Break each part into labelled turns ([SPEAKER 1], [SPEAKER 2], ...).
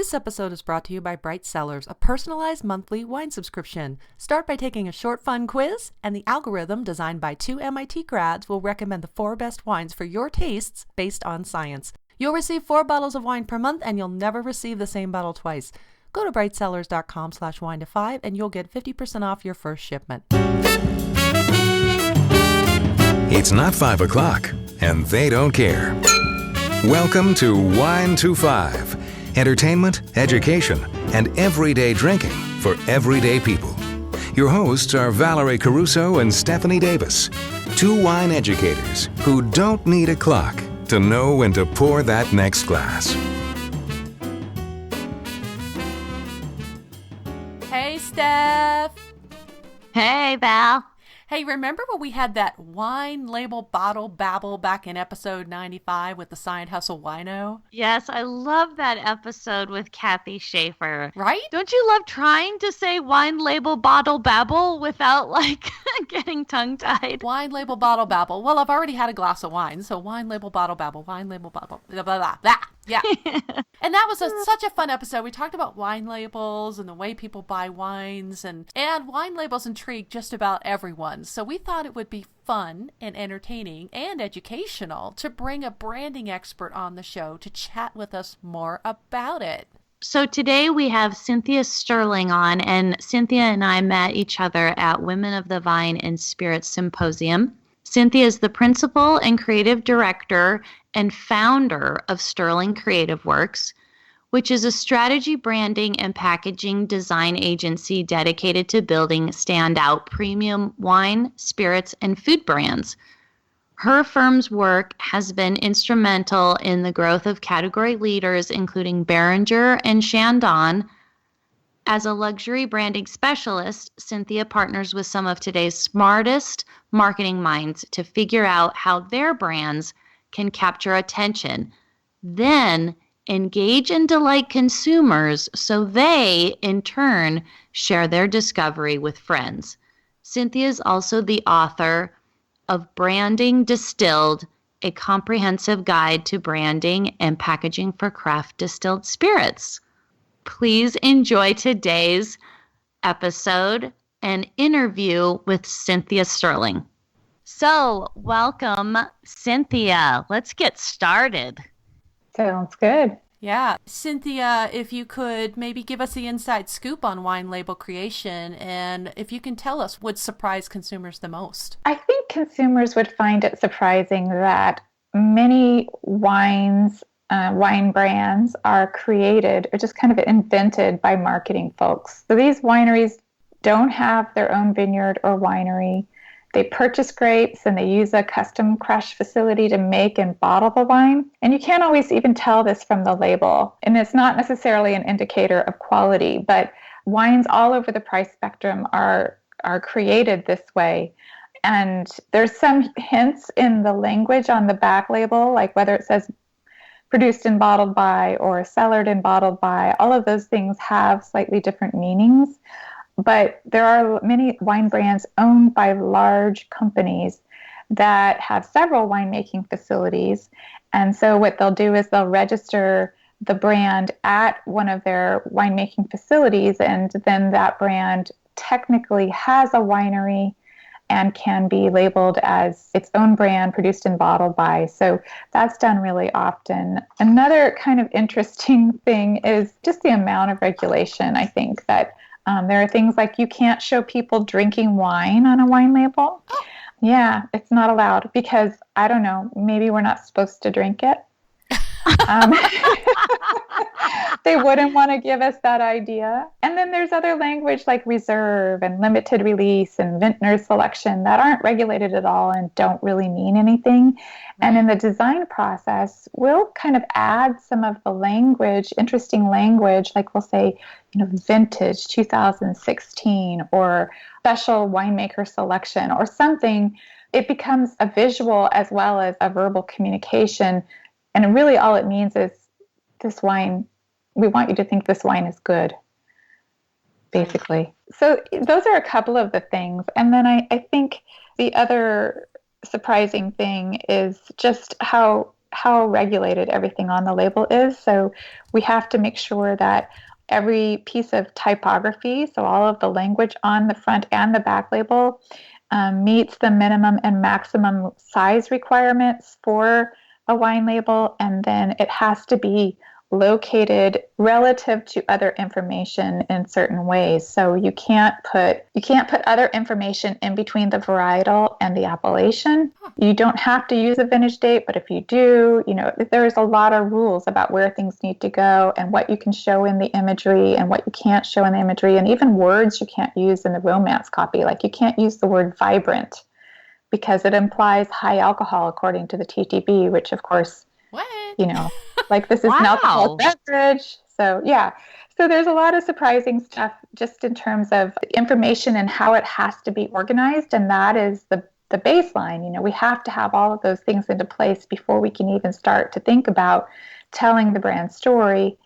[SPEAKER 1] This episode is brought to you by Bright Cellars, a personalized monthly wine subscription. Start by taking a short, fun quiz, and the algorithm designed by 2 MIT grads will recommend the 4 best wines for your tastes based on science. You'll receive 4 bottles of wine per month, and you'll never receive the same bottle twice. Go to brightcellars.com/wine-to-5, and you'll get 50% off your first shipment.
[SPEAKER 2] It's not 5 o'clock, and they don't care. Welcome to Wine to 5. Entertainment, education, and everyday drinking for everyday people. Your hosts are Valerie Caruso and Stephanie Davis, 2 wine educators who don't need a clock to know when to pour that next glass.
[SPEAKER 1] Hey, Steph.
[SPEAKER 3] Hey, Val.
[SPEAKER 1] Hey, remember when we had that wine label bottle babble back in episode 95 with the Side Hustle Wino?
[SPEAKER 3] Yes, I love that episode with Kathy Schaefer.
[SPEAKER 1] Right?
[SPEAKER 3] Don't you love trying to say wine label bottle babble without, getting tongue-tied?
[SPEAKER 1] Wine label bottle babble. Well, I've already had a glass of wine, so wine label bottle babble, wine label bottle, blah, blah, blah, blah. Yeah. And that was such a fun episode. We talked about wine labels and the way people buy wines, and wine labels intrigue just about everyone. So we thought it would be fun and entertaining and educational to bring a branding expert on the show to chat with us more about it.
[SPEAKER 3] So today we have Cynthia Sterling on, and Cynthia and I met each other at Women of the Vine and Spirit Symposium. Cynthia is the principal and creative director and founder of Sterling Creativeworks, which is a strategy, branding, and packaging design agency dedicated to building standout premium wine, spirits, and food brands. Her firm's work has been instrumental in the growth of category leaders, including Beringer and Chandon. As a luxury branding specialist, Cynthia partners with some of today's smartest marketing minds to figure out how their brands can capture attention, then engage and delight consumers so they, in turn, share their discovery with friends. Cynthia is also the author of Branding Distilled, a comprehensive guide to branding and packaging for craft distilled spirits. Please enjoy today's episode and interview with Cynthia Sterling. So, welcome, Cynthia. Let's get started.
[SPEAKER 4] Sounds good.
[SPEAKER 1] Yeah. Cynthia, if you could maybe give us the inside scoop on wine label creation, and if you can tell us what surprised consumers the most.
[SPEAKER 4] I think consumers would find it surprising that many wine brands are created or just kind of invented by marketing folks. So these wineries don't have their own vineyard or winery. They purchase grapes and they use a custom crush facility to make and bottle the wine. And you can't always even tell this from the label. And it's not necessarily an indicator of quality, but wines all over the price spectrum are created this way. And there's some hints in the language on the back label, like whether it says produced and bottled by or cellared and bottled by. All of those things have slightly different meanings. But there are many wine brands owned by large companies that have several winemaking facilities. And so what they'll do is they'll register the brand at one of their winemaking facilities, and then that brand technically has a winery and can be labeled as its own brand, produced and bottled by. So that's done really often. Another kind of interesting thing is just the amount of regulation. I think that there are things like you can't show people drinking wine on a wine label. Yeah, it's not allowed because, I don't know, maybe we're not supposed to drink it. They wouldn't want to give us that idea. And then there's other language like reserve and limited release and vintner selection that aren't regulated at all and don't really mean anything. And in the design process, we'll kind of add some of the language, interesting language, like we'll say, vintage 2016 or special winemaker selection or something. It becomes a visual as well as a verbal communication. And really all it means is this wine, we want you to think this wine is good, basically. So those are a couple of the things. And then I think the other surprising thing is just how how regulated everything on the label is. So we have to make sure that every piece of typography, so all of the language on the front and the back label, meets the minimum and maximum size requirements for a wine label, and then it has to be located relative to other information in certain ways. So you can't put other information in between the varietal and the appellation. You don't have to use a vintage date, but if you do, there's a lot of rules about where things need to go and what you can show in the imagery and what you can't show in the imagery, and even words you can't use in the romance copy. Like you can't use the word vibrant because it implies high alcohol according to the TTB, which of course,
[SPEAKER 1] what?
[SPEAKER 4] Like this is an alcoholic beverage. So yeah. So there's a lot of surprising stuff just in terms of information and how it has to be organized. And that is the baseline. We have to have all of those things into place before we can even start to think about telling the brand story,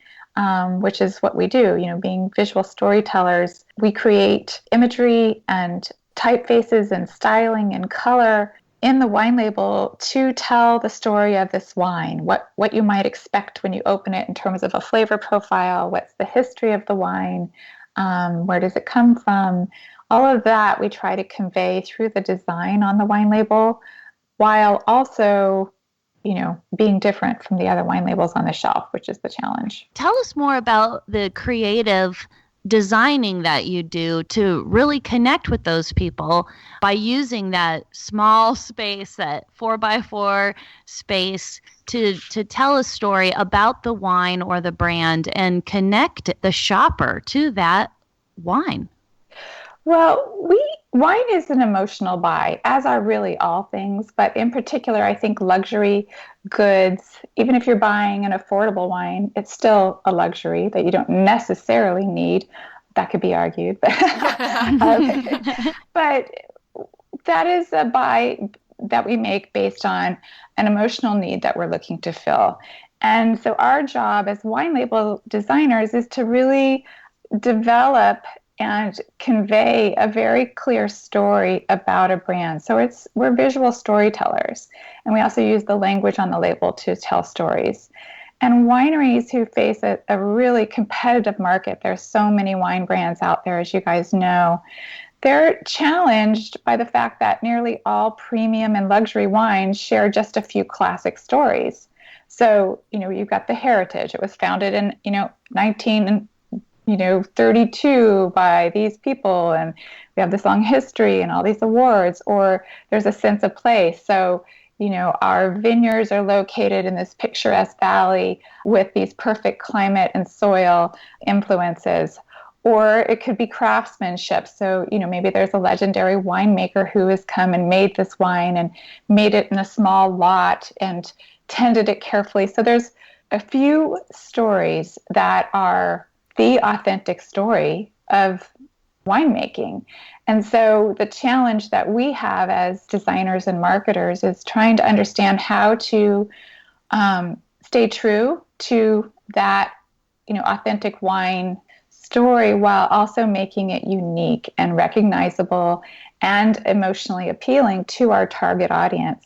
[SPEAKER 4] which is what we do. Being visual storytellers, we create imagery and typefaces and styling and color in the wine label to tell the story of this wine, what you might expect when you open it in terms of a flavor profile, what's the history of the wine, where does it come from. All of that we try to convey through the design on the wine label, while also, being different from the other wine labels on the shelf, which is the challenge.
[SPEAKER 3] Tell us more about the creative designing that you do to really connect with those people by using that small space, that 4x4 space to tell a story about the wine or the brand and connect the shopper to that wine.
[SPEAKER 4] Well, wine is an emotional buy, as are really all things, but in particular, I think luxury goods, even if you're buying an affordable wine, it's still a luxury that you don't necessarily need. That could be argued. But that is a buy that we make based on an emotional need that we're looking to fill. And so our job as wine label designers is to really develop and convey a very clear story about a brand. So we're visual storytellers, and we also use the language on the label to tell stories. And wineries who face a really competitive market, there's so many wine brands out there, as you guys know, they're challenged by the fact that nearly all premium and luxury wines share just a few classic stories. So, you've got the heritage. It was founded in, 1932 by these people, and we have this long history and all these awards, or there's a sense of place. So, our vineyards are located in this picturesque valley with these perfect climate and soil influences. Or it could be craftsmanship. So, maybe there's a legendary winemaker who has come and made this wine and made it in a small lot and tended it carefully. So there's a few stories that are the authentic story of winemaking. And so the challenge that we have as designers and marketers is trying to understand how to stay true to that, authentic wine story while also making it unique and recognizable and emotionally appealing to our target audience.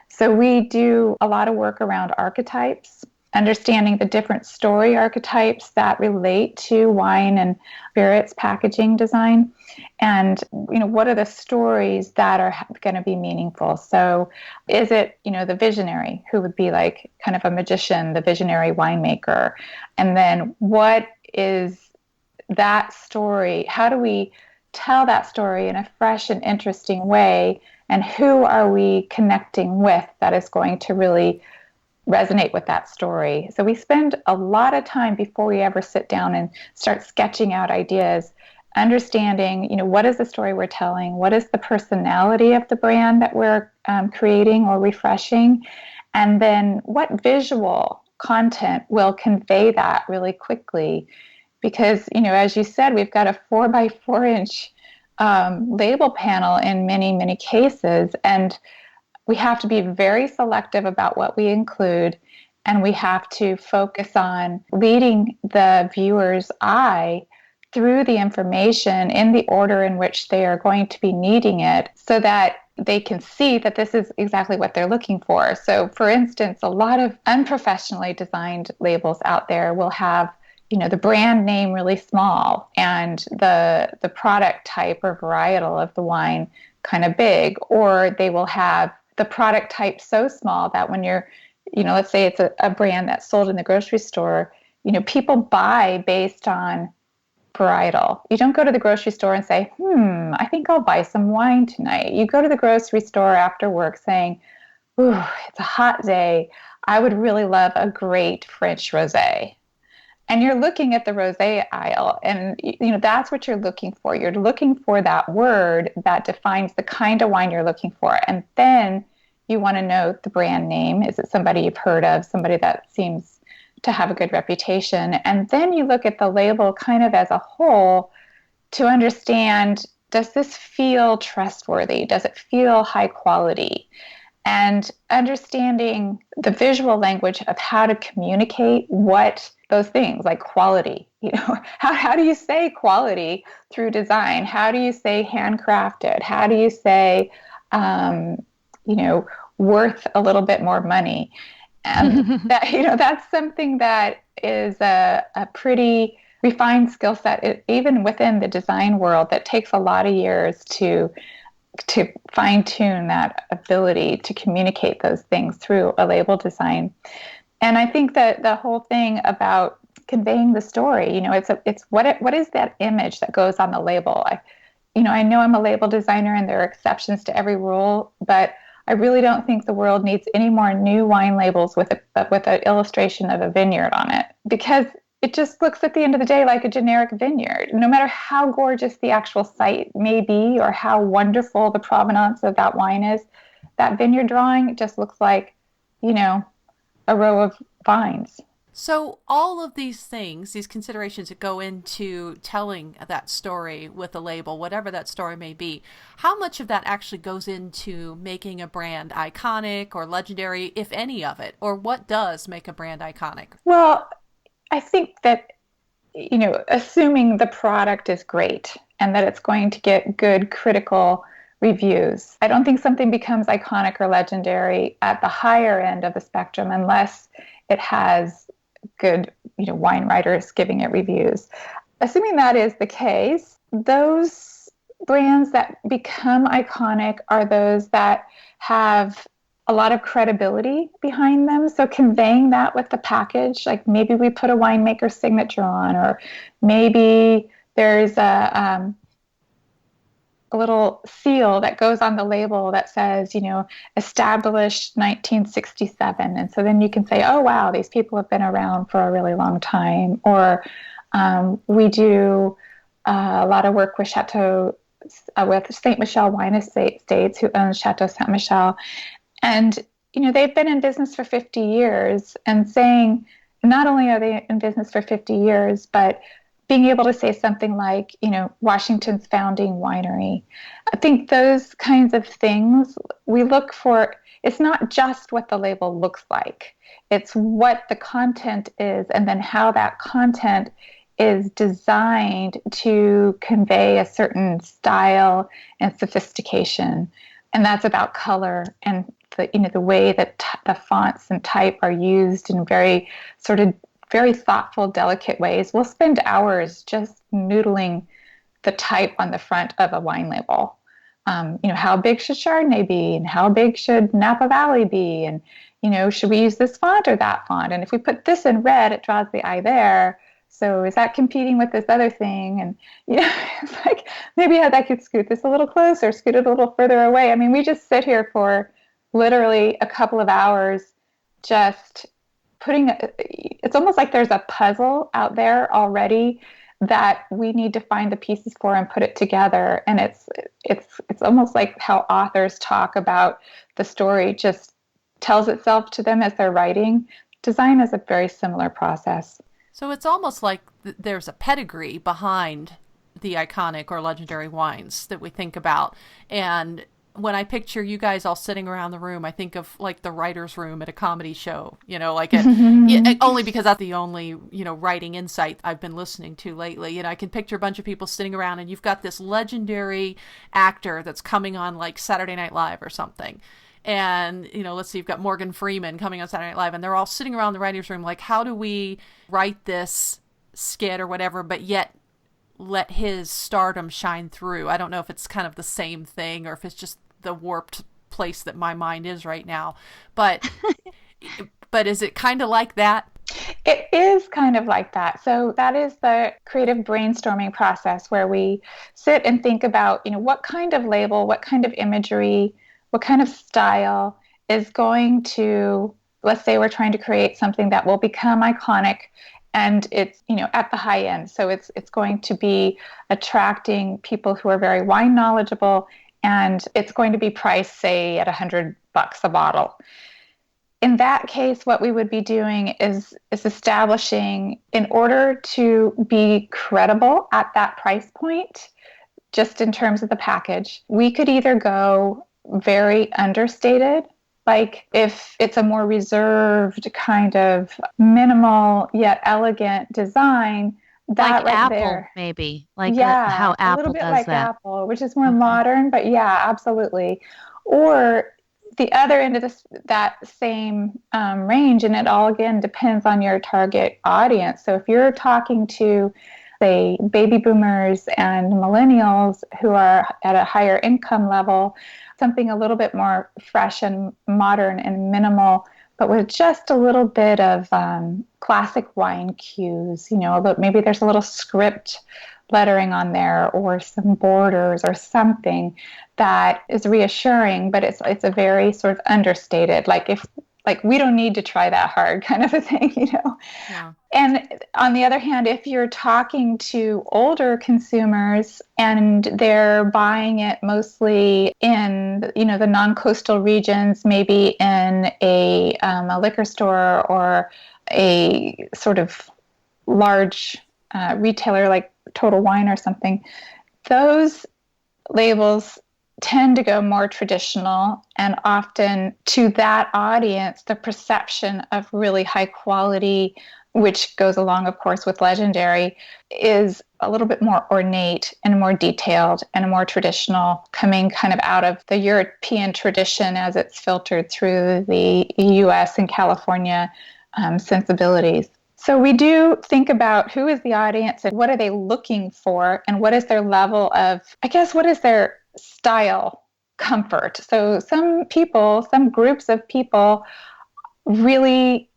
[SPEAKER 4] So we do a lot of work around archetypes, understanding the different story archetypes that relate to wine and spirits packaging design, and what are the stories that are going to be meaningful. So is it the visionary, who would be like kind of a magician, the visionary winemaker, and then what is that story? How do we tell that story in a fresh and interesting way, and who are we connecting with that is going to really resonate with that story? So we spend a lot of time before we ever sit down and start sketching out ideas, understanding, what is the story we're telling? What is the personality of the brand that we're creating or refreshing? And then what visual content will convey that really quickly? Because, as you said, we've got a 4x4-inch label panel in many, many cases, and we have to be very selective about what we include, and we have to focus on leading the viewer's eye through the information in the order in which they are going to be needing it, so that they can see that this is exactly what they're looking for. So, for instance, a lot of unprofessionally designed labels out there will have, the brand name really small and the product type or varietal of the wine kind of big, or they will have the product type so small that when you're, let's say it's a brand that's sold in the grocery store, people buy based on varietal. You don't go to the grocery store and say, I think I'll buy some wine tonight. You go to the grocery store after work saying, ooh, it's a hot day. I would really love a great French rosé. And you're looking at the rosé aisle, and that's what you're looking for. You're looking for that word that defines the kind of wine you're looking for. And then you want to know the brand name. Is it somebody you've heard of, somebody that seems to have a good reputation? And then you look at the label kind of as a whole to understand, does this feel trustworthy? Does it feel high quality? And understanding the visual language of how to communicate what those things like quality, how do you say quality through design? How do you say handcrafted? How do you say, worth a little bit more money? And that, that's something that is a pretty refined skill set, even within the design world, that takes a lot of years to fine tune that ability to communicate those things through a label design. And I think that the whole thing about conveying the story, it's what is that image that goes on the label? I know I'm a label designer and there are exceptions to every rule, but I really don't think the world needs any more new wine labels with an illustration of a vineyard on it, because it just looks at the end of the day like a generic vineyard. No matter how gorgeous the actual site may be or how wonderful the provenance of that wine is, that vineyard drawing just looks like, a row of vines.
[SPEAKER 1] So all of these things, these considerations that go into telling that story with a label, whatever that story may be, how much of that actually goes into making a brand iconic or legendary, if any of it, or what does make a brand iconic?
[SPEAKER 4] Well, I think that, assuming the product is great and that it's going to get good critical reviews, I don't think something becomes iconic or legendary at the higher end of the spectrum unless it has good, wine writers giving it reviews. Assuming that is the case, those brands that become iconic are those that have a lot of credibility behind them. So conveying that with the package, like maybe we put a winemaker's signature on, or maybe there's a little seal that goes on the label that says, established 1967. And so then you can say, oh, wow, these people have been around for a really long time. Or we do a lot of work with with Saint Michel Wine Estates, who owns Chateau Saint Michel. And, they've been in business for 50 years, and saying not only are they in business for 50 years, but being able to say something like, Washington's founding winery. I think those kinds of things we look for. It's not just what the label looks like. It's what the content is, and then how that content is designed to convey a certain style and sophistication. And that's about color and the way that the fonts and type are used in very thoughtful, delicate ways. We'll spend hours just noodling the type on the front of a wine label. How big should Chardonnay be, and how big should Napa Valley be, and should we use this font or that font? And if we put this in red, it draws the eye there. So is that competing with this other thing? And it's like, maybe I could scoot this a little closer, scoot it a little further away. I mean, we just sit here for literally a couple of hours just it's almost like there's a puzzle out there already that we need to find the pieces for and put it together. And it's almost like how authors talk about the story just tells itself to them as they're writing. Design is a very similar process.
[SPEAKER 1] So it's almost like there's a pedigree behind the iconic or legendary wines that we think about. And when I picture you guys all sitting around the room, I think of like the writer's room at a comedy show, like only because that's the only, writing insight I've been listening to lately. I can picture a bunch of people sitting around and you've got this legendary actor that's coming on like Saturday Night Live or something. And, let's see, you've got Morgan Freeman coming on Saturday Night Live and they're all sitting around the writer's room like, how do we write this skit or whatever, but yet let his stardom shine through? I don't know if it's kind of the same thing or if it's just the warped place that my mind is right now. But is it kind of like that?
[SPEAKER 4] It is kind of like that. So that is the creative brainstorming process where we sit and think about, what kind of label, what kind of imagery, what kind of style is going to, let's say we're trying to create something that will become iconic and it's, at the high end. So it's going to be attracting people who are very wine knowledgeable, and it's going to be priced, say, at $100 a bottle. In that case, what we would be doing is establishing, in order to be credible at that price point, just in terms of the package, we could either go very understated, like if it's a more reserved kind of minimal yet elegant design, that
[SPEAKER 3] like
[SPEAKER 4] right
[SPEAKER 3] Apple,
[SPEAKER 4] there.
[SPEAKER 3] Maybe like
[SPEAKER 4] a
[SPEAKER 3] how Apple
[SPEAKER 4] little bit
[SPEAKER 3] does
[SPEAKER 4] like
[SPEAKER 3] that.
[SPEAKER 4] Apple, which is more modern, but yeah, absolutely. Or the other end of that same range, and it all again depends on your target audience. So if you're talking to, say, baby boomers and millennials who are at a higher income level, something a little bit more fresh and modern and minimal, but with just a little bit of classic wine cues, maybe there's a little script lettering on there or some borders or something that is reassuring, but it's a very sort of understated, like we don't need to try that hard kind of a thing,
[SPEAKER 1] Yeah.
[SPEAKER 4] And on the other hand, if you're talking to older consumers and they're buying it mostly in, the non-coastal regions, maybe in a liquor store or a sort of large retailer like Total Wine or something, those labels tend to go more traditional, and often to that audience, the perception of really high quality, which goes along, of course, with legendary, is a little bit more ornate and more detailed and more traditional, coming kind of out of the European tradition as it's filtered through the US and California sensibilities. So we do think about who is the audience and what are they looking for and what is their level of, what is their style comfort. So some groups of people really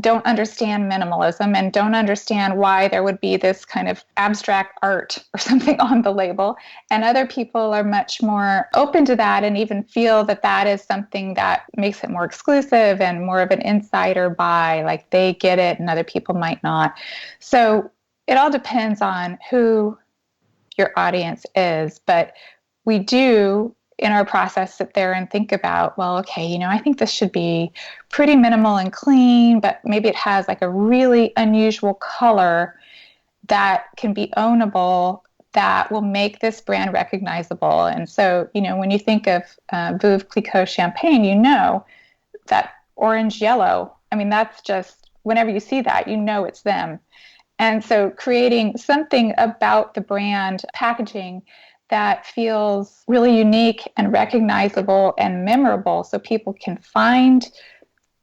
[SPEAKER 4] don't understand minimalism and don't understand why there would be this kind of abstract art or something on the label. And other people are much more open to that and even feel that that is something that makes it more exclusive and more of an insider buy, like they get it and other people might not. So it all depends on who your audience is. But we do, in our process, sit there and think about, well, okay, I think this should be pretty minimal and clean, but maybe it has like a really unusual color that can be ownable, that will make this brand recognizable. And so, when you think of Veuve Clicquot champagne, that orange yellow, that's just, whenever you see that, it's them. And so creating something about the brand packaging that feels really unique and recognizable and memorable so people can find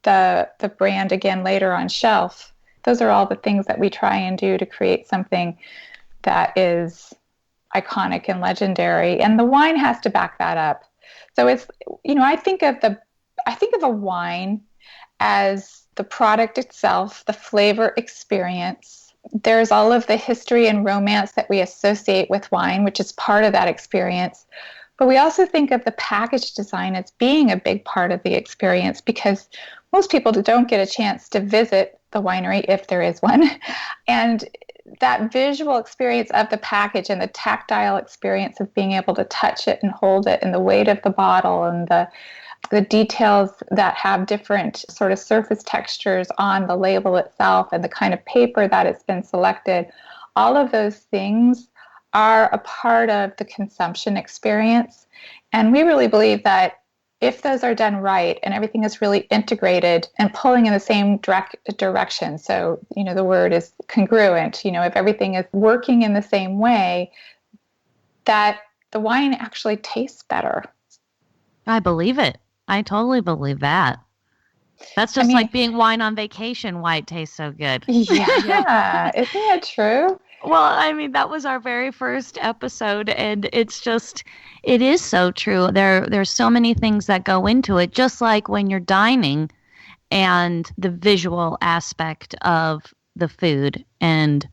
[SPEAKER 4] the brand again later on shelf. Those are all the things that we try and do to create something that is iconic and legendary. And the wine has to back that up. So it's, I think of a wine as the product itself, the flavor experience. There's all of the history and romance that we associate with wine, which is part of that experience. But we also think of the package design as being a big part of the experience, because most people don't get a chance to visit the winery, if there is one. And that visual experience of the package and the tactile experience of being able to touch it and hold it, and the weight of the bottle and the details that have different sort of surface textures on the label itself and the kind of paper that it's been selected, all of those things are a part of the consumption experience. And we really believe that if those are done right and everything is really integrated and pulling in the same direction, so, the word is congruent, if everything is working in the same way, that the wine actually tastes better.
[SPEAKER 3] I believe it. I totally believe that. That's just like being wine on vacation, why it tastes so good.
[SPEAKER 4] Yeah. Isn't it true?
[SPEAKER 3] Well, that was our very first episode, and it is so true. There's so many things that go into it, just like when you're dining and the visual aspect of the food and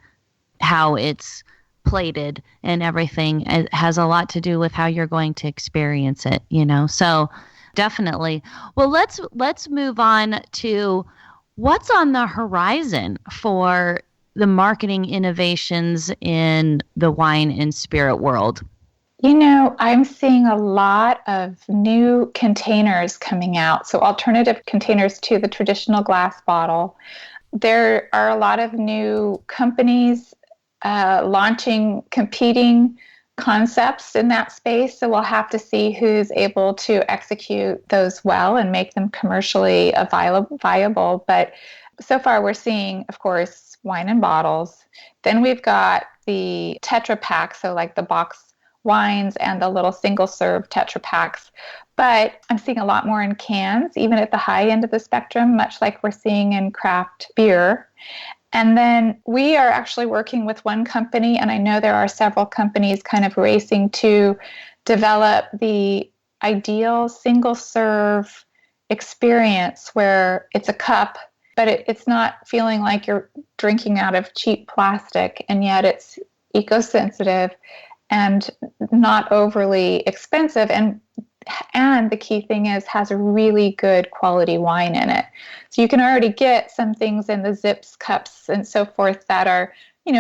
[SPEAKER 3] how it's plated and everything. It has a lot to do with how you're going to experience it, So definitely. Well, let's move on to what's on the horizon for the marketing innovations in the wine and spirit world.
[SPEAKER 4] I'm seeing a lot of new containers coming out. So alternative containers to the traditional glass bottle. There are a lot of new companies launching competing concepts in that space. So we'll have to see who's able to execute those well and make them commercially viable. But so far we're seeing, of course, wine in bottles. Then we've got the Tetra Pak, so like the box wines and the little single serve Tetra Paks. But I'm seeing a lot more in cans, even at the high end of the spectrum, much like we're seeing in craft beer. And then we are actually working with one company, and I know there are several companies kind of racing to develop the ideal single serve experience where it's a cup, but it's not feeling like you're drinking out of cheap plastic, and yet it's eco-sensitive and not overly expensive. And the key thing is has a really good quality wine in it. So you can already get some things in the Zips cups and so forth that are,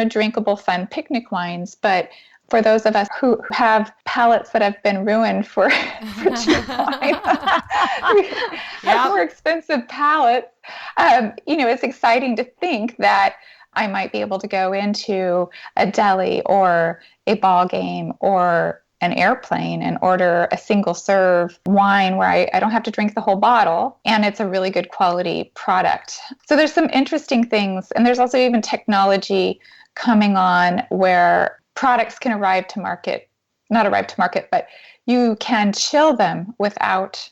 [SPEAKER 4] drinkable, fun picnic wines. But for those of us who have palates that have been ruined for cheap wine, have more expensive palates, it's exciting to think that I might be able to go into a deli or a ball game or an airplane and order a single serve wine where I don't have to drink the whole bottle, and it's a really good quality product. So there's some interesting things, and there's also even technology coming on where products can not arrive to market, but you can chill them without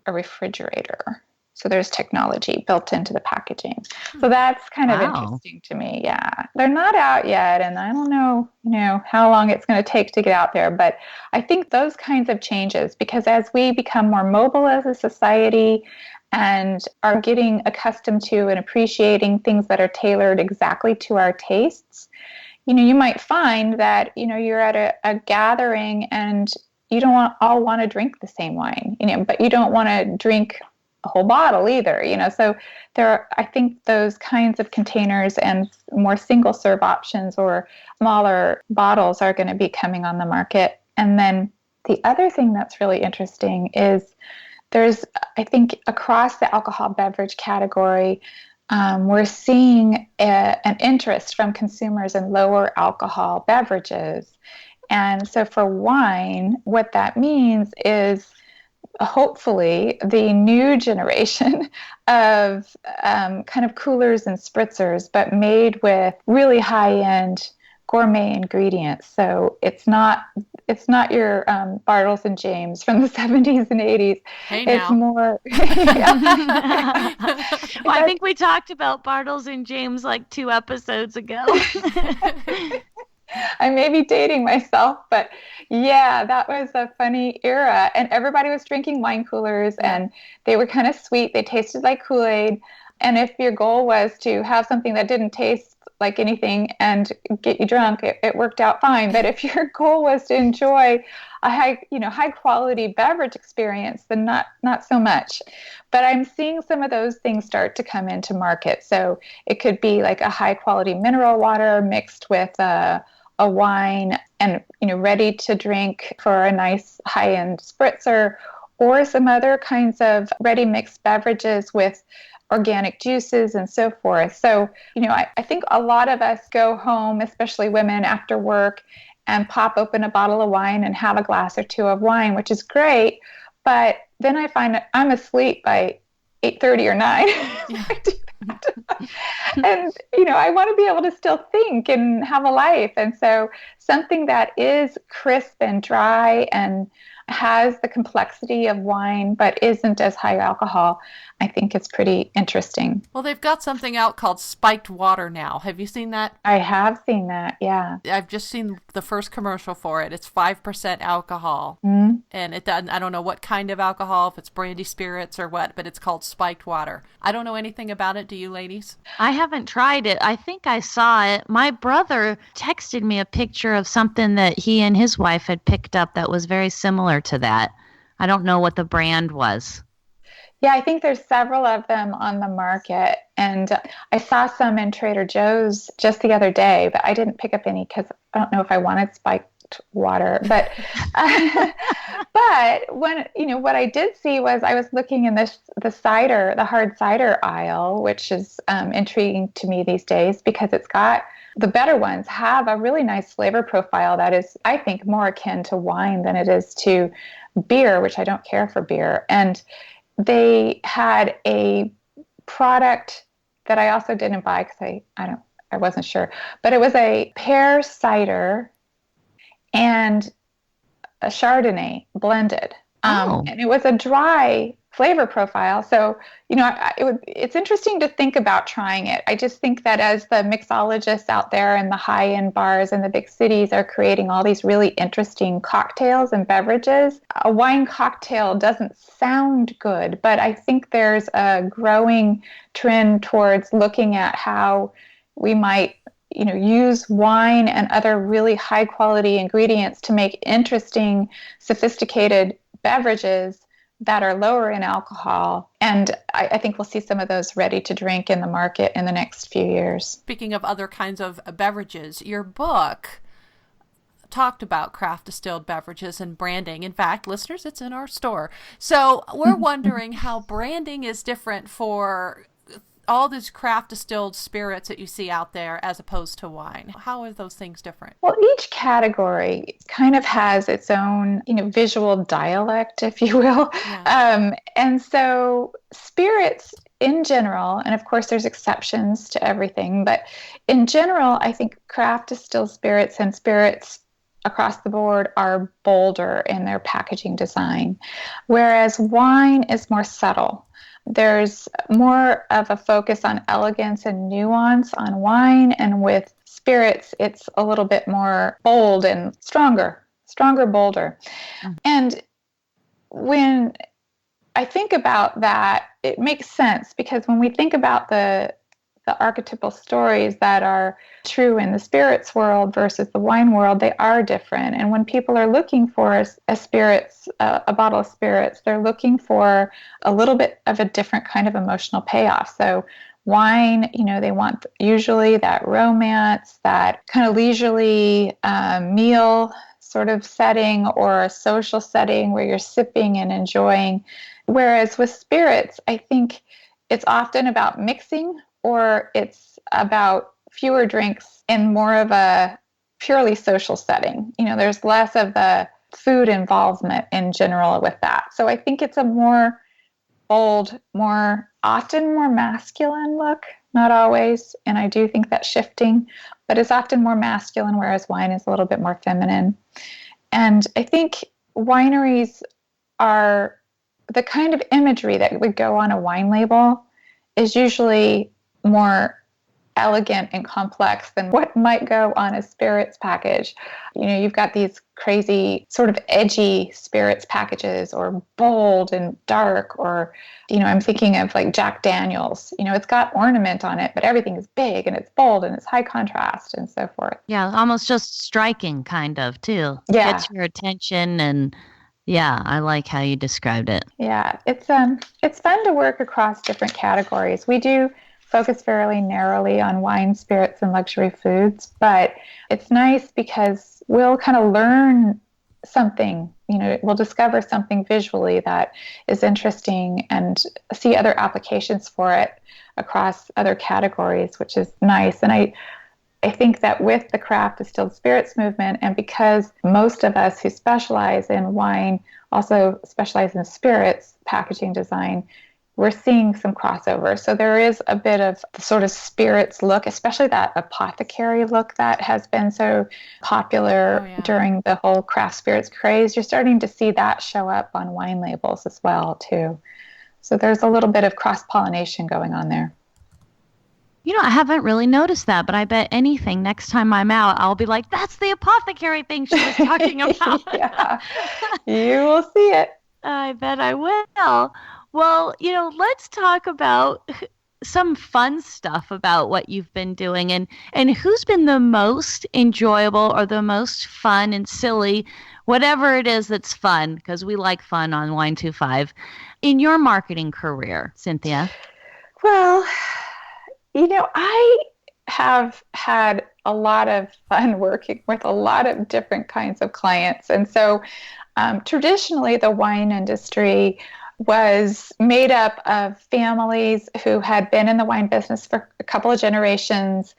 [SPEAKER 4] a refrigerator. So there's technology built into the packaging. So that's kind of interesting to me. Yeah. They're not out yet, and I don't know, how long it's going to take to get out there, but I think those kinds of changes, because as we become more mobile as a society and are getting accustomed to and appreciating things that are tailored exactly to our tastes, you might find that, you're at a gathering and you don't all want to drink the same wine, but you don't want to drink a whole bottle either, so I think those kinds of containers and more single serve options or smaller bottles are going to be coming on the market. And then the other thing that's really interesting is there's, I think, across the alcohol beverage category, we're seeing an interest from consumers in lower alcohol beverages. And so for wine, what that means is hopefully the new generation of kind of coolers and spritzers, but made with really high-end gourmet ingredients. So it's not your Bartles and James from the 70s and 80s.
[SPEAKER 1] Hey,
[SPEAKER 4] it's
[SPEAKER 1] now.
[SPEAKER 4] more.
[SPEAKER 3] Well, I think we talked about Bartles and James like 2 episodes ago.
[SPEAKER 4] I may be dating myself, but yeah, that was a funny era. And everybody was drinking wine coolers, and they were kind of sweet. They tasted like Kool-Aid. And if your goal was to have something that didn't taste like anything and get you drunk, it worked out fine. But if your goal was to enjoy a high quality beverage experience, then not so much. But I'm seeing some of those things start to come into market. So it could be like a high quality mineral water mixed with a wine and ready to drink for a nice high-end spritzer, or some other kinds of ready mixed beverages with organic juices and so forth. So I think a lot of us go home, especially women, after work, and pop open a bottle of wine and have a glass or two of wine, which is great. But then I find that I'm asleep by 8:30 or 9.
[SPEAKER 1] Yeah.
[SPEAKER 4] I do that. And, I want to be able to still think and have a life. And so something that is crisp and dry and has the complexity of wine, but isn't as high alcohol, I think is pretty interesting.
[SPEAKER 1] Well, they've got something out called spiked water now. Have you seen that?
[SPEAKER 4] I have seen that, yeah.
[SPEAKER 1] I've just seen the first commercial for it. It's 5% alcohol.
[SPEAKER 4] Mm-hmm.
[SPEAKER 1] And it doesn't, I don't know what kind of alcohol, if it's brandy spirits or what, but it's called spiked water. I don't know anything about it. Do you ladies?
[SPEAKER 3] I haven't tried it. I think I saw it. My brother texted me a picture of something that he and his wife had picked up that was very similar to that. I don't know what the brand was.
[SPEAKER 4] Yeah, I think there's several of them on the market. And I saw some in Trader Joe's just the other day, but I didn't pick up any because I don't know if I wanted spiked water. But but what I did see was I was looking in the hard cider aisle, which is intriguing to me these days because it's got the better ones have a really nice flavor profile that is, I think, more akin to wine than it is to beer, which I don't care for beer. And they had a product that I also didn't buy because I wasn't sure, but it was a pear cider and a Chardonnay blended. And it was a dry flavor profile. So, it's interesting to think about trying it. I just think that as the mixologists out there and the high-end bars in the big cities are creating all these really interesting cocktails and beverages, a wine cocktail doesn't sound good, but I think there's a growing trend towards looking at how we might use wine and other really high quality ingredients to make interesting, sophisticated beverages that are lower in alcohol. And I think we'll see some of those ready to drink in the market in the next few years.
[SPEAKER 1] Speaking of other kinds of beverages, your book talked about craft distilled beverages and branding. In fact, listeners, it's in our store. So we're wondering how branding is different for all these craft distilled spirits that you see out there as opposed to wine. How are those things different?
[SPEAKER 4] Well, each category kind of has its own, visual dialect, if you will. Yeah. And so spirits in general, and of course there's exceptions to everything, but in general, I think craft distilled spirits and spirits across the board are bolder in their packaging design, whereas wine is more subtle. There's more of a focus on elegance and nuance on wine, and with spirits, it's a little bit more bold and stronger, bolder. Mm. And when I think about that, it makes sense because when we think about the archetypal stories that are true in the spirits world versus the wine world, they are different. And when people are looking for a bottle of spirits, they're looking for a little bit of a different kind of emotional payoff. So wine, they want usually that romance, that kind of leisurely meal sort of setting or a social setting where you're sipping and enjoying. Whereas with spirits, I think it's often about mixing, or it's about fewer drinks in more of a purely social setting. There's less of the food involvement in general with that. So I think it's a more bold, often more masculine look, not always. And I do think that's shifting, but it's often more masculine, whereas wine is a little bit more feminine. And I think wineries are the kind of imagery that would go on a wine label is usually more elegant and complex than what might go on a spirits package. You've got these crazy sort of edgy spirits packages, or bold and dark, or, I'm thinking of like Jack Daniel's, it's got ornament on it, but everything is big and it's bold and it's high contrast and so forth.
[SPEAKER 3] Yeah, almost just striking kind of too.
[SPEAKER 4] Yeah.
[SPEAKER 3] Gets your attention, and yeah, I like how you described it.
[SPEAKER 4] Yeah, it's fun to work across different categories. We do focus fairly narrowly on wine, spirits, and luxury foods, but it's nice because we'll kind of learn something, we'll discover something visually that is interesting and see other applications for it across other categories, which is nice. And I I think that with the craft distilled spirits movement, and because most of us who specialize in wine also specialize in spirits packaging design, we're seeing some crossover. So there is a bit of the sort of spirits look, especially that apothecary look that has been so popular during the whole craft spirits craze. You're starting to see that show up on wine labels as well, too. So there's a little bit of cross-pollination going on there.
[SPEAKER 3] I haven't really noticed that, but I bet anything next time I'm out, I'll be like, that's the apothecary thing she was talking about.
[SPEAKER 4] Yeah, you will see it.
[SPEAKER 3] I bet I will. Well, let's talk about some fun stuff about what you've been doing and who's been the most enjoyable or the most fun and silly, whatever it is that's fun, because we like fun on Wine 25, in your marketing career, Cynthia.
[SPEAKER 4] Well, I have had a lot of fun working with a lot of different kinds of clients. And so traditionally, the wine industry was made up of families who had been in the wine business for a couple of generations,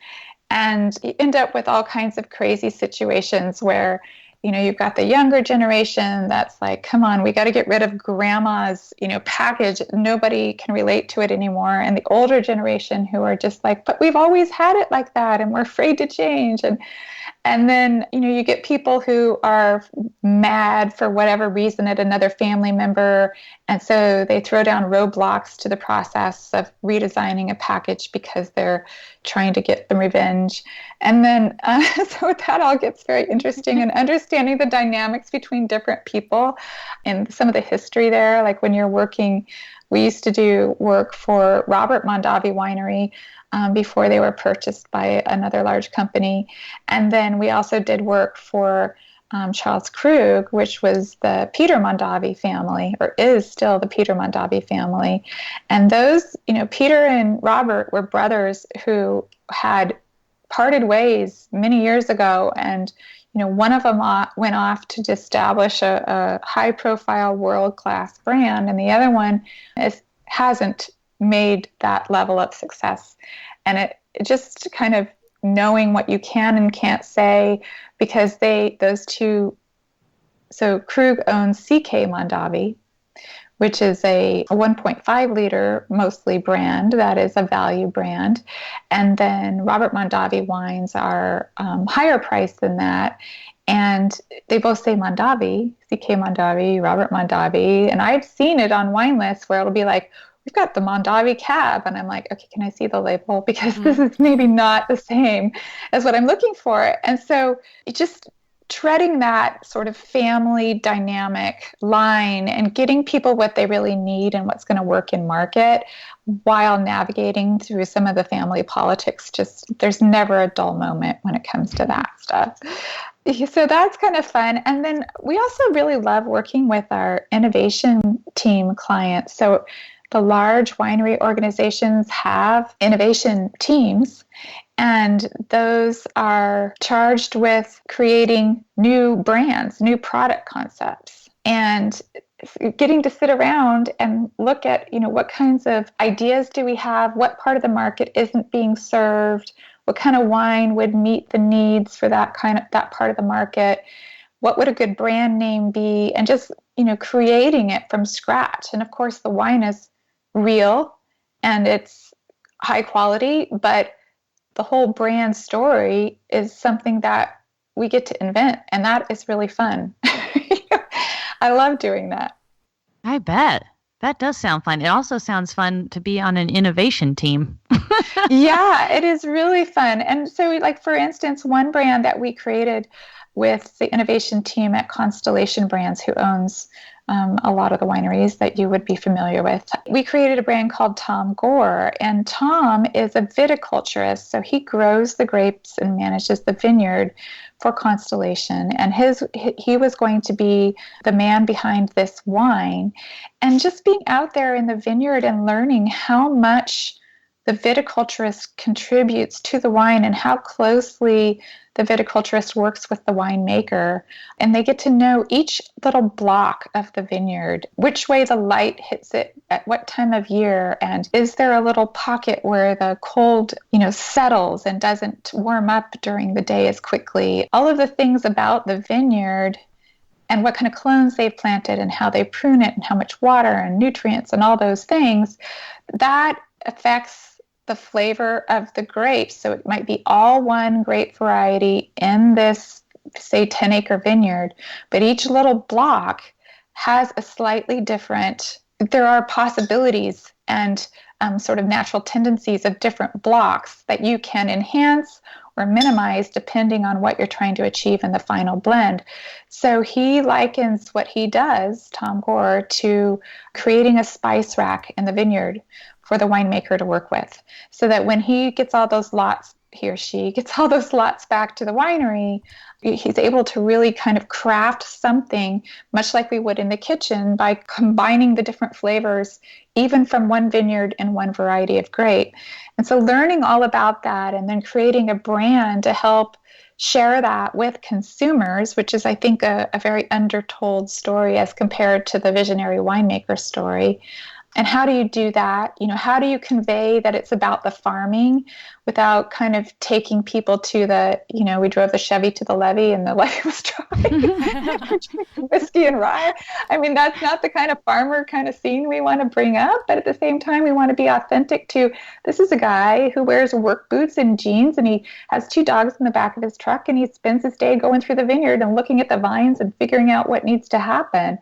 [SPEAKER 4] and you end up with all kinds of crazy situations where you've got the younger generation that's like, come on, we got to get rid of grandma's, package. Nobody can relate to it anymore. And the older generation who are just like, but we've always had it like that and we're afraid to change. And then, you get people who are mad for whatever reason at another family member. And so they throw down roadblocks to the process of redesigning a package because they're trying to get the revenge. And then, so that all gets very interesting, and understanding the dynamics between different people and some of the history there. Like when you're working, we used to do work for Robert Mondavi Winery before they were purchased by another large company. And then we also did work for Charles Krug, which was the Peter Mondavi family, or is still the Peter Mondavi family. And those, Peter and Robert were brothers who had parted ways many years ago. And, one of them went off to establish a high-profile world-class brand, and the other one hasn't made that level of success. And it just kind of knowing what you can and can't say, because those two, so Krug owns CK Mondavi, which is a 1.5 liter mostly brand that is a value brand. And then Robert Mondavi wines are higher priced than that. And they both say Mondavi, CK Mondavi, Robert Mondavi. And I've seen it on wine lists where it'll be like, we've got the Mondavi cab. And I'm like, okay, can I see the label? Because this is maybe not the same as what I'm looking for. And so it just treading that sort of family dynamic line and getting people what they really need and what's going to work in market while navigating through some of the family politics. Just there's never a dull moment when it comes to that stuff. So that's kind of fun. And then we also really love working with our innovation team clients. So the large winery organizations have innovation teams, and those are charged with creating new brands, new product concepts, and getting to sit around and look at, what kinds of ideas do we have? What part of the market isn't being served? What kind of wine would meet the needs for that part of the market? What would a good brand name be? And just, creating it from scratch. And of course, the wine is real and it's high quality, but the whole brand story is something that we get to invent, and that is really fun. I love doing that.
[SPEAKER 3] I bet. That does sound fun. It also sounds fun to be on an innovation team.
[SPEAKER 4] Yeah, it is really fun. And so, like, for instance, one brand that we created with the innovation team at Constellation Brands, who owns a lot of the wineries that you would be familiar with. We created a brand called Tom Gore, and Tom is a viticulturist, so he grows the grapes and manages the vineyard for Constellation, and he was going to be the man behind this wine. And just being out there in the vineyard and learning how much the viticulturist contributes to the wine and how closely the viticulturist works with the winemaker. And they get to know each little block of the vineyard, which way the light hits it at what time of year, and is there a little pocket where the cold, settles and doesn't warm up during the day as quickly. All of the things about the vineyard and what kind of clones they've planted and how they prune it and how much water and nutrients and all those things, that affects the flavor of the grapes. So it might be all one grape variety in this, say, 10-acre vineyard, but each little block has a slightly different, there are possibilities and sort of natural tendencies of different blocks that you can enhance or minimize depending on what you're trying to achieve in the final blend. So he likens what he does, Tom Gore, to creating a spice rack in the vineyard for the winemaker to work with, so that when he gets all those lots, he or she gets all those lots back to the winery, he's able to really kind of craft something much like we would in the kitchen by combining the different flavors, even from one vineyard and one variety of grape. And so learning all about that and then creating a brand to help share that with consumers, which is, I think, a very undertold story as compared to the visionary winemaker story. And how do you do that? How do you convey that it's about the farming without kind of taking people to the, we drove the Chevy to the levee and the levee was dry, whiskey and rye. I mean, that's not the kind of farmer kind of scene we want to bring up. But at the same time, we want to be authentic to, this is a guy who wears work boots and jeans, and he has 2 dogs in the back of his truck, and he spends his day going through the vineyard and looking at the vines and figuring out what needs to happen.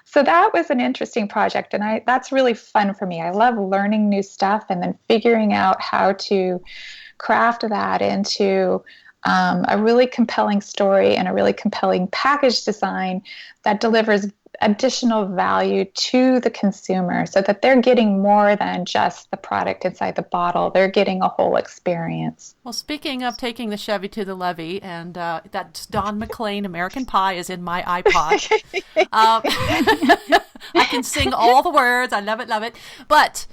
[SPEAKER 4] So that was an interesting project, and that's really fun for me. I love learning new stuff and then figuring out how to craft that into a really compelling story and a really compelling package design that delivers additional value to the consumer so that they're getting more than just the product inside the bottle. They're getting a whole experience.
[SPEAKER 1] Well, speaking of taking the Chevy to the levee, and that Don McLean American Pie is in my iPod. I can sing all the words. I love it, love it. But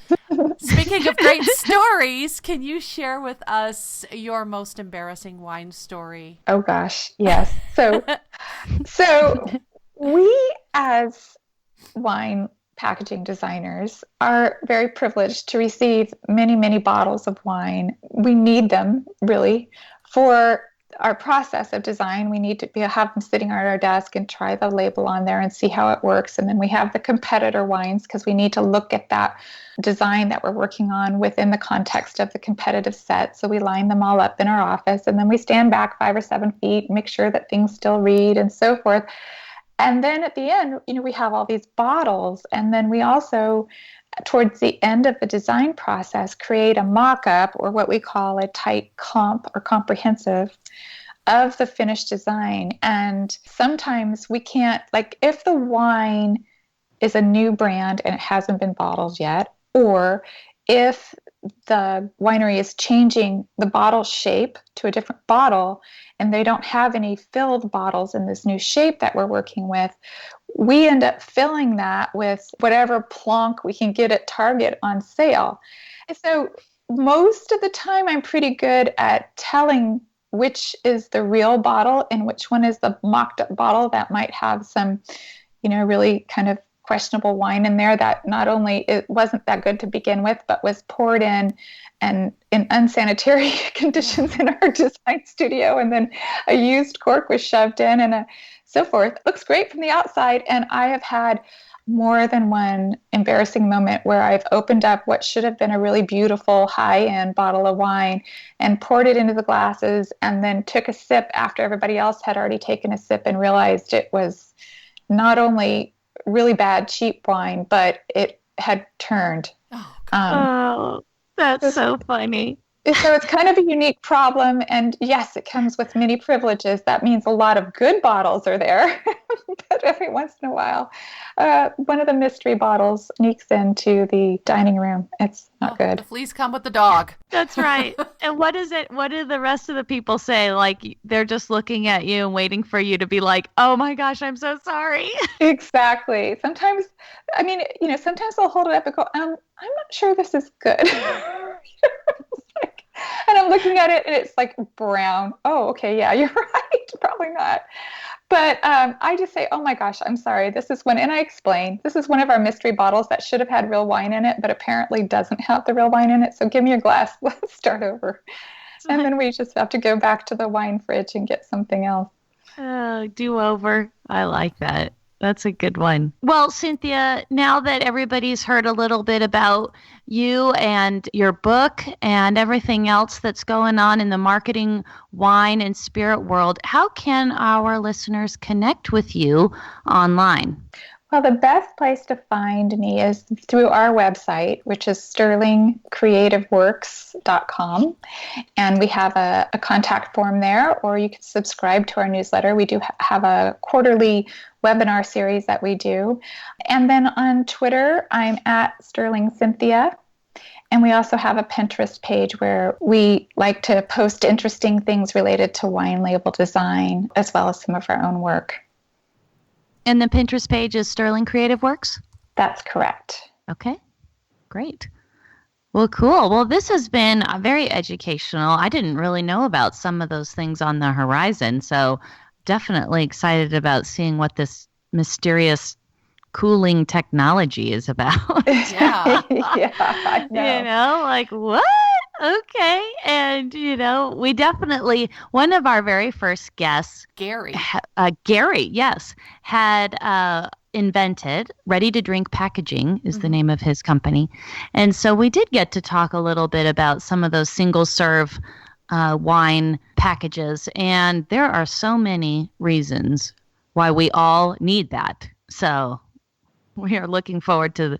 [SPEAKER 1] speaking of great stories, can you share with us your most embarrassing wine story?
[SPEAKER 4] Oh, gosh, yes. So we, as wine packaging designers, are very privileged to receive many, many bottles of wine. We need them, really, for our process of design. We need to have them sitting at our desk and try the label on there and see how it works. And then we have the competitor wines because we need to look at that design that we're working on within the context of the competitive set. So we line them all up in our office, and then we stand back 5 or 7 feet, make sure that things still read and so forth. And then at the end, we have all these bottles. And then we also, towards the end of the design process, create a mock-up, or what we call a tight comp or comprehensive, of the finished design. And sometimes we can't, like if the wine is a new brand and it hasn't been bottled yet, or if the winery is changing the bottle shape to a different bottle and they don't have any filled bottles in this new shape that we're working with, we end up filling that with whatever plonk we can get at Target on sale. And so most of the time I'm pretty good at telling which is the real bottle and which one is the mocked up bottle that might have some, really kind of questionable wine in there that not only it wasn't that good to begin with, but was poured in and in unsanitary conditions in our design studio, and then a used cork was shoved in and so forth. It looks great from the outside, and I have had more than one embarrassing moment where I've opened up what should have been a really beautiful high-end bottle of wine and poured it into the glasses and then took a sip after everybody else had already taken a sip and realized it was not only really bad, cheap wine, but it had turned.
[SPEAKER 3] Oh, that's so funny.
[SPEAKER 4] So it's kind of a unique problem. And yes, it comes with many privileges. That means a lot of good bottles are there. But every once in a while, one of the mystery bottles sneaks into the dining room. It's not good.
[SPEAKER 1] The fleas come with the dog.
[SPEAKER 3] That's right. And what is it? What do the rest of the people say? Like, they're just looking at you and waiting for you to be like, oh my gosh, I'm so sorry.
[SPEAKER 4] Exactly. Sometimes, sometimes they'll hold it up and go, I'm not sure this is good. And I'm looking at it and it's like brown. Oh, okay. Yeah, you're right. Probably not. But I just say, oh my gosh, I'm sorry. And I explain, this is one of our mystery bottles that should have had real wine in it, but apparently doesn't have the real wine in it. So give me your glass. Let's start over. And then we just have to go back to the wine fridge and get something else.
[SPEAKER 3] Do over. I like that. That's a good one. Well, Cynthia, now that everybody's heard a little bit about you and your book and everything else that's going on in the marketing, wine, and spirit world, how can our listeners connect with you online?
[SPEAKER 4] Well, the best place to find me is through our website, which is sterlingcreativeworks.com. And we have a contact form there, or you can subscribe to our newsletter. We do have a quarterly webinar series that we do. And then on Twitter, I'm at Sterling Cynthia. And we also have a Pinterest page where we like to post interesting things related to wine label design, as well as some of our own work.
[SPEAKER 3] And the Pinterest page is Sterling Creative Works?
[SPEAKER 4] That's correct.
[SPEAKER 3] Okay, great. Well, cool. Well, this has been very educational. I didn't really know about some of those things on the horizon, so definitely excited about seeing what this mysterious cooling technology is about.
[SPEAKER 1] Yeah.
[SPEAKER 4] Yeah, I know.
[SPEAKER 3] Like, what? Okay. And, we definitely, one of our very first guests,
[SPEAKER 1] Gary,
[SPEAKER 3] yes, had invented ready-to-drink packaging is the name of his company. And so we did get to talk a little bit about some of those single-serve wine packages. And there are so many reasons why we all need that. So we are looking forward to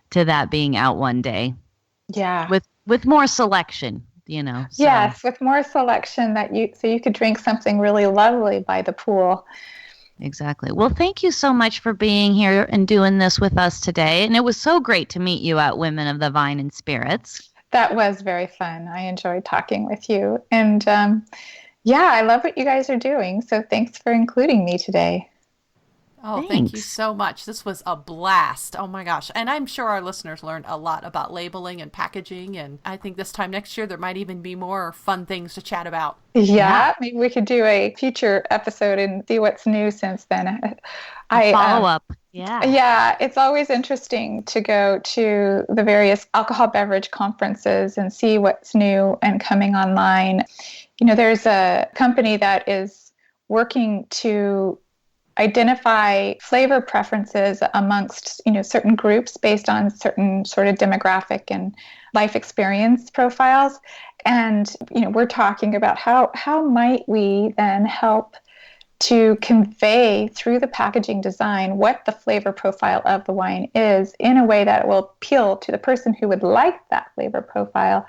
[SPEAKER 3] that being out one day.
[SPEAKER 4] Yeah.
[SPEAKER 3] With more selection, So.
[SPEAKER 4] Yes, with more selection so you could drink something really lovely by the pool.
[SPEAKER 3] Exactly. Well, thank you so much for being here and doing this with us today. And it was so great to meet you at Women of the Vine and Spirits.
[SPEAKER 4] That was very fun. I enjoyed talking with you. And I love what you guys are doing. So thanks for including me today.
[SPEAKER 1] Oh,
[SPEAKER 3] Thanks.
[SPEAKER 1] Thank you so much. This was a blast. Oh my gosh. And I'm sure our listeners learned a lot about labeling and packaging. And I think this time next year, there might even be more fun things to chat about.
[SPEAKER 4] Yeah. Maybe we could do a future episode and see what's new since then.
[SPEAKER 3] Follow up. Yeah.
[SPEAKER 4] Yeah. It's always interesting to go to the various alcohol beverage conferences and see what's new and coming online. There's a company that is working to identify flavor preferences amongst, certain groups based on certain sort of demographic and life experience profiles. And, we're talking about how might we then help to convey through the packaging design what the flavor profile of the wine is in a way that will appeal to the person who would like that flavor profile,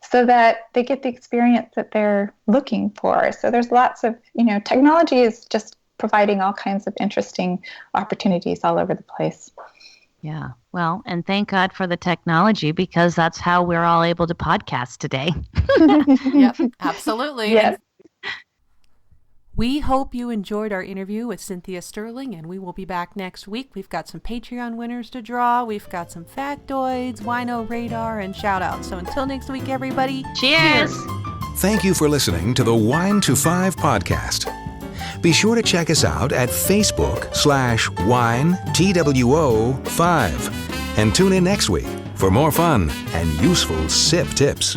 [SPEAKER 4] so that they get the experience that they're looking for. So there's lots of, technology is just providing all kinds of interesting opportunities all over the place.
[SPEAKER 3] Yeah. Well, and thank God for the technology, because that's how we're all able to podcast today.
[SPEAKER 1] Yep, absolutely.
[SPEAKER 4] Yes.
[SPEAKER 1] We hope you enjoyed our interview with Cynthia Sterling, and we will be back next week. We've got some Patreon winners to draw. We've got some factoids, wino radar, and shout outs. So until next week, everybody.
[SPEAKER 3] Cheers.
[SPEAKER 2] Thank you for listening to the Wine to Five podcast. Be sure to check us out at Facebook/WineTWO5 and tune in next week for more fun and useful sip tips.